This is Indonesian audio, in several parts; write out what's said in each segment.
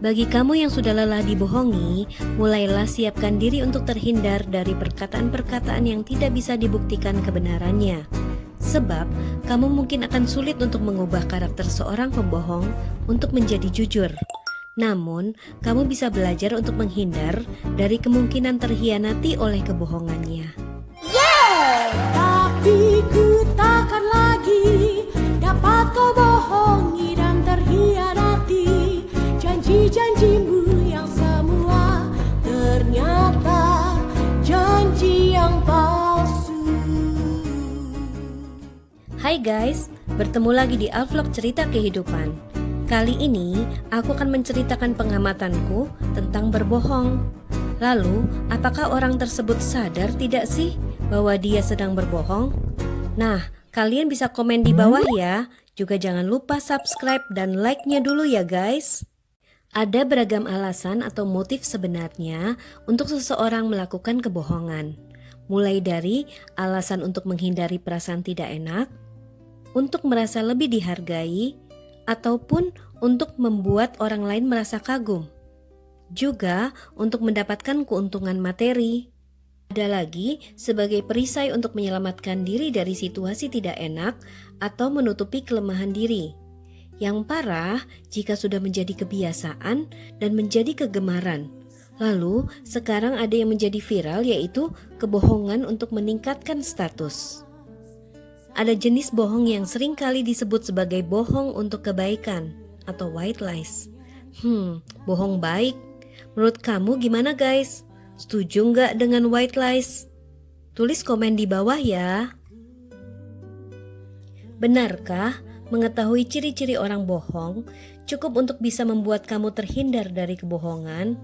Bagi kamu yang sudah lelah dibohongi, mulailah siapkan diri untuk terhindar dari perkataan-perkataan yang tidak bisa dibuktikan kebenarannya. Sebab, kamu mungkin akan sulit untuk mengubah karakter seorang pembohong untuk menjadi jujur. Namun, kamu bisa belajar untuk menghindar dari kemungkinan terhianati oleh kebohongannya. Tapi ku takkan lagi dapat kau bohongi dan terhianati janji-janjimu yang semua ternyata janji yang palsu. Hai guys, bertemu lagi di Alvlog Cerita Kehidupan. Kali ini aku akan menceritakan pengamatanku tentang berbohong. Lalu, apakah orang tersebut sadar tidak sih bahwa dia sedang berbohong? Nah, kalian bisa komen di bawah ya. Juga jangan lupa subscribe dan like-nya dulu ya guys. Ada beragam alasan atau motif sebenarnya untuk seseorang melakukan kebohongan. Mulai dari alasan untuk menghindari perasaan tidak enak, untuk merasa lebih dihargai, ataupun untuk membuat orang lain merasa kagum. Juga untuk mendapatkan keuntungan materi. Ada lagi sebagai perisai untuk menyelamatkan diri dari situasi tidak enak atau menutupi kelemahan diri. Yang parah jika sudah menjadi kebiasaan dan menjadi kegemaran. Lalu sekarang ada yang menjadi viral, yaitu kebohongan untuk meningkatkan status. Ada jenis bohong yang sering kali disebut sebagai bohong untuk kebaikan atau white lies. Bohong baik. Menurut kamu gimana guys? Setuju nggak dengan white lies? Tulis komen di bawah ya. Benarkah mengetahui ciri-ciri orang bohong cukup untuk bisa membuat kamu terhindar dari kebohongan?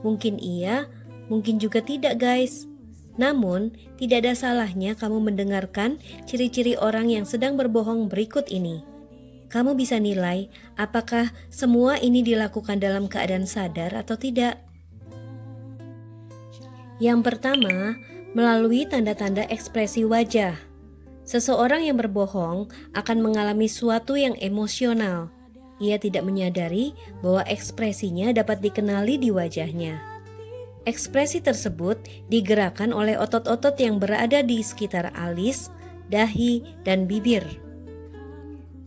Mungkin iya, mungkin juga tidak guys. Namun, tidak ada salahnya kamu mendengarkan ciri-ciri orang yang sedang berbohong berikut ini. Kamu bisa nilai apakah semua ini dilakukan dalam keadaan sadar atau tidak. Yang pertama, melalui tanda-tanda ekspresi wajah. Seseorang yang berbohong akan mengalami suatu yang emosional. Ia tidak menyadari bahwa ekspresinya dapat dikenali di wajahnya. Ekspresi tersebut digerakkan oleh otot-otot yang berada di sekitar alis, dahi, dan bibir.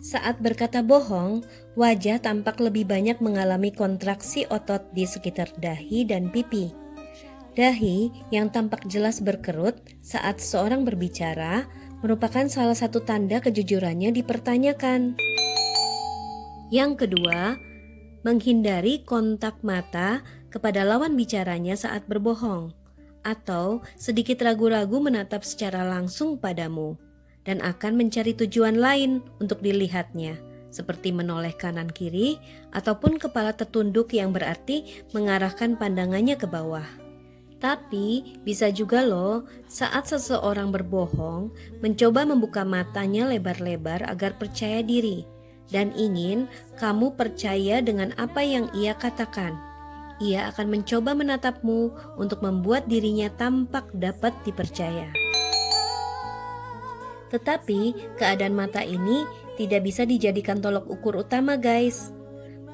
Saat berkata bohong, wajah tampak lebih banyak mengalami kontraksi otot di sekitar dahi dan pipi. Dahi yang tampak jelas berkerut saat seorang berbicara merupakan salah satu tanda kejujurannya dipertanyakan. Yang kedua, menghindari kontak mata kepada lawan bicaranya saat berbohong, atau sedikit ragu-ragu menatap secara langsung padamu, dan akan mencari tujuan lain untuk dilihatnya, seperti menoleh kanan kiri ataupun kepala tertunduk yang berarti mengarahkan pandangannya ke bawah. Tapi bisa juga loh saat seseorang berbohong mencoba membuka matanya lebar-lebar agar percaya diri dan ingin kamu percaya dengan apa yang ia katakan. Ia akan mencoba menatapmu untuk membuat dirinya tampak dapat dipercaya. Tetapi keadaan mata ini tidak bisa dijadikan tolok ukur utama guys.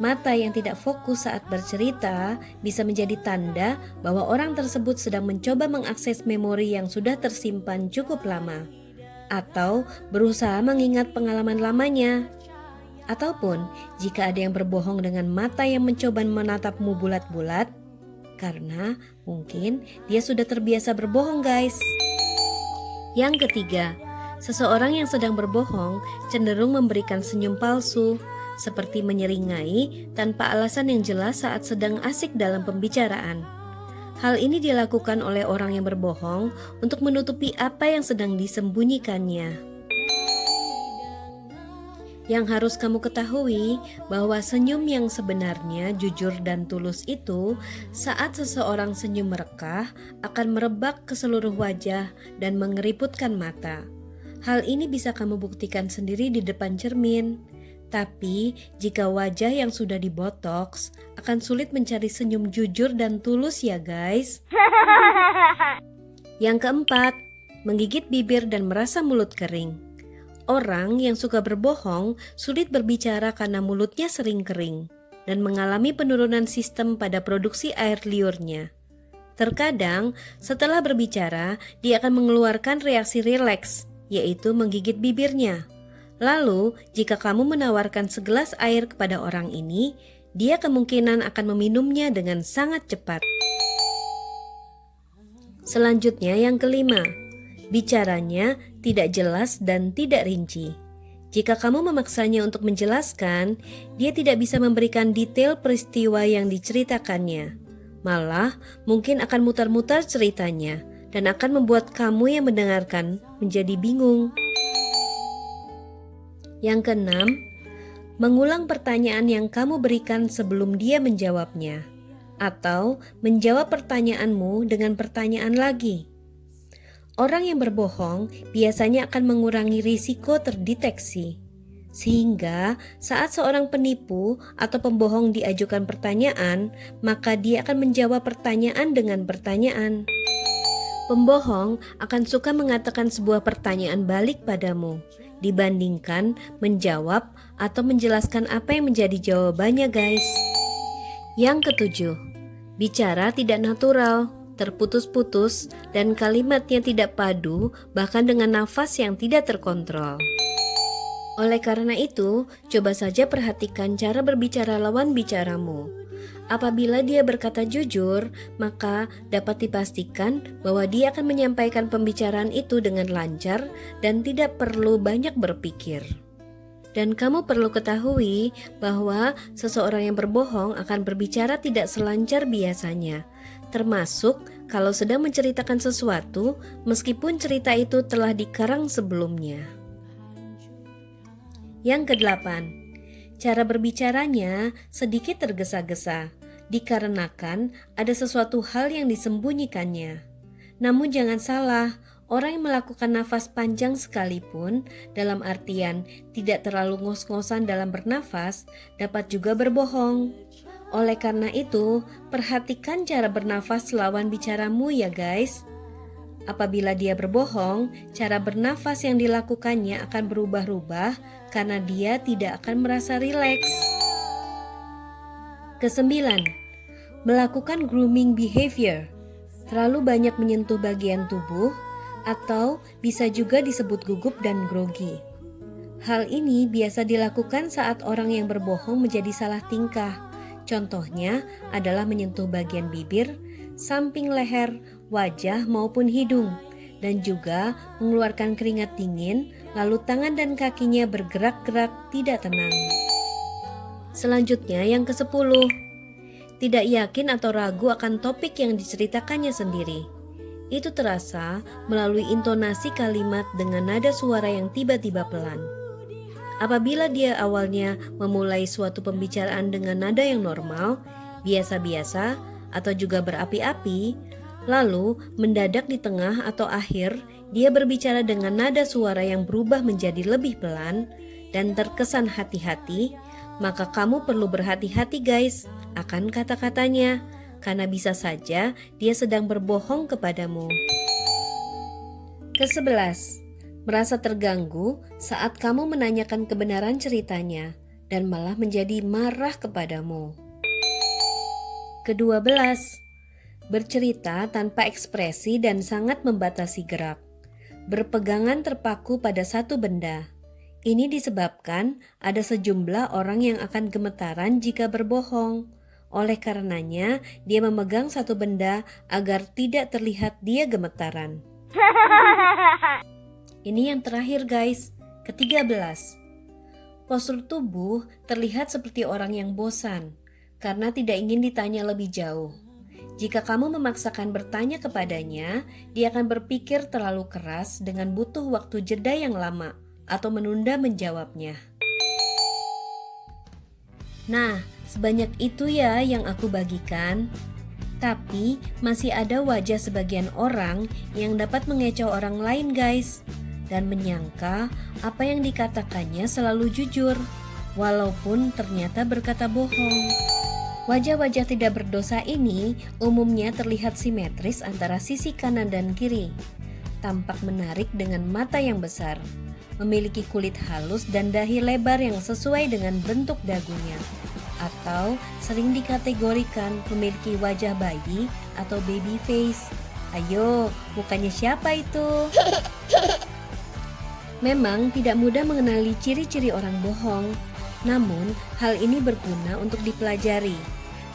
Mata yang tidak fokus saat bercerita bisa menjadi tanda bahwa orang tersebut sedang mencoba mengakses memori yang sudah tersimpan cukup lama, atau berusaha mengingat pengalaman lamanya. Ataupun jika ada yang berbohong dengan mata yang mencoba menatapmu bulat-bulat, karena mungkin dia sudah terbiasa berbohong guys. Yang ketiga, seseorang yang sedang berbohong cenderung memberikan senyum palsu, seperti menyeringai tanpa alasan yang jelas saat sedang asik dalam pembicaraan. Hal ini dilakukan oleh orang yang berbohong untuk menutupi apa yang sedang disembunyikannya. Yang harus kamu ketahui bahwa senyum yang sebenarnya jujur dan tulus itu saat seseorang senyum merekah akan merebak ke seluruh wajah dan mengeriputkan mata. Hal ini bisa kamu buktikan sendiri di depan cermin. Tapi jika wajah yang sudah dibotoks akan sulit mencari senyum jujur dan tulus ya guys. Yang keempat, menggigit bibir dan merasa mulut kering. Orang yang suka berbohong sulit berbicara karena mulutnya sering kering dan mengalami penurunan sistem pada produksi air liurnya. Terkadang, setelah berbicara, dia akan mengeluarkan reaksi rileks, yaitu menggigit bibirnya. Lalu, jika kamu menawarkan segelas air kepada orang ini, dia kemungkinan akan meminumnya dengan sangat cepat. Selanjutnya yang kelima, bicaranya tidak jelas dan tidak rinci. Jika kamu memaksanya untuk menjelaskan, dia tidak bisa memberikan detail peristiwa yang diceritakannya. Malah, mungkin akan mutar-mutar ceritanya dan akan membuat kamu yang mendengarkan menjadi bingung. Yang keenam, mengulang pertanyaan yang kamu berikan sebelum dia menjawabnya, atau menjawab pertanyaanmu dengan pertanyaan lagi. Orang yang berbohong biasanya akan mengurangi risiko terdeteksi, sehingga saat seorang penipu atau pembohong diajukan pertanyaan, maka dia akan menjawab pertanyaan dengan pertanyaan. Pembohong akan suka mengatakan sebuah pertanyaan balik padamu, dibandingkan menjawab atau menjelaskan apa yang menjadi jawabannya, guys. Yang ketujuh, bicara tidak natural, terputus-putus, dan kalimatnya tidak padu, bahkan dengan nafas yang tidak terkontrol. Oleh karena itu, coba saja perhatikan cara berbicara lawan bicaramu. Apabila dia berkata jujur, maka dapat dipastikan bahwa dia akan menyampaikan pembicaraan itu dengan lancar dan tidak perlu banyak berpikir. Dan kamu perlu ketahui bahwa seseorang yang berbohong akan berbicara tidak selancar biasanya, termasuk kalau sedang menceritakan sesuatu meskipun cerita itu telah dikarang sebelumnya. Yang kedelapan, cara berbicaranya sedikit tergesa-gesa, dikarenakan ada sesuatu hal yang disembunyikannya. Namun jangan salah, orang yang melakukan nafas panjang sekalipun, dalam artian tidak terlalu ngos-ngosan dalam bernafas, dapat juga berbohong. Oleh karena itu, perhatikan cara bernafas lawan bicaramu ya guys. Apabila dia berbohong, cara bernafas yang dilakukannya akan berubah-ubah karena dia tidak akan merasa rileks. Kesembilan, melakukan grooming behavior. Terlalu banyak menyentuh bagian tubuh atau bisa juga disebut gugup dan grogi. Hal ini biasa dilakukan saat orang yang berbohong menjadi salah tingkah. Contohnya adalah menyentuh bagian bibir, samping leher, wajah maupun hidung, dan juga mengeluarkan keringat dingin, lalu tangan dan kakinya bergerak-gerak tidak tenang. Selanjutnya yang ke-10, tidak yakin atau ragu akan topik yang diceritakannya sendiri. Itu terasa melalui intonasi kalimat dengan nada suara yang tiba-tiba pelan. Apabila dia awalnya memulai suatu pembicaraan dengan nada yang normal, biasa-biasa, atau juga berapi-api, lalu mendadak di tengah atau akhir dia berbicara dengan nada suara yang berubah menjadi lebih pelan dan terkesan hati-hati, maka kamu perlu berhati-hati guys akan kata-katanya, karena bisa saja dia sedang berbohong kepadamu. Ke-11, merasa terganggu saat kamu menanyakan kebenaran ceritanya dan malah menjadi marah kepadamu. Ke-12, bercerita tanpa ekspresi dan sangat membatasi gerak. Berpegangan terpaku pada satu benda. Ini disebabkan ada sejumlah orang yang akan gemetaran jika berbohong. Oleh karenanya, dia memegang satu benda agar tidak terlihat dia gemetaran. Ini yang terakhir guys, ke-13. Postur tubuh terlihat seperti orang yang bosan karena tidak ingin ditanya lebih jauh. Jika kamu memaksakan bertanya kepadanya, dia akan berpikir terlalu keras dengan butuh waktu jeda yang lama atau menunda menjawabnya. Nah, sebanyak itu ya yang aku bagikan. Tapi masih ada wajah sebagian orang yang dapat mengecoh orang lain guys, dan menyangka apa yang dikatakannya selalu jujur, walaupun ternyata berkata bohong. Wajah-wajah tidak berdosa ini umumnya terlihat simetris antara sisi kanan dan kiri. Tampak menarik dengan mata yang besar, memiliki kulit halus dan dahi lebar yang sesuai dengan bentuk dagunya. atau sering dikategorikan memiliki wajah bayi atau baby face. Ayo, mukanya siapa itu? Memang tidak mudah mengenali ciri-ciri orang bohong, namun hal ini berguna untuk dipelajari.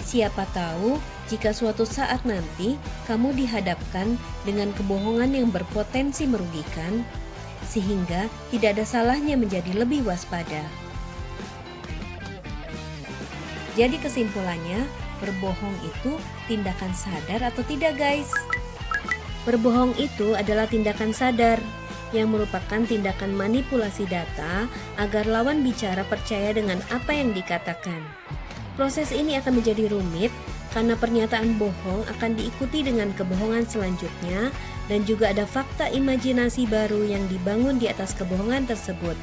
Siapa tahu jika suatu saat nanti kamu dihadapkan dengan kebohongan yang berpotensi merugikan, sehingga tidak ada salahnya menjadi lebih waspada. Jadi kesimpulannya, berbohong itu tindakan sadar atau tidak, guys? Berbohong itu adalah tindakan sadar yang merupakan tindakan manipulasi data agar lawan bicara percaya dengan apa yang dikatakan. Proses ini akan menjadi rumit karena pernyataan bohong akan diikuti dengan kebohongan selanjutnya dan juga ada fakta imajinasi baru yang dibangun di atas kebohongan tersebut.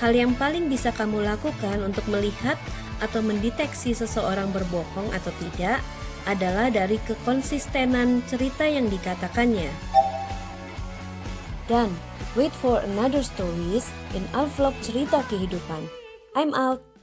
Hal yang paling bisa kamu lakukan untuk melihat atau mendeteksi seseorang berbohong atau tidak adalah dari kekonsistenan cerita yang dikatakannya. Dan wait for another stories in our vlog cerita kehidupan. I'm out.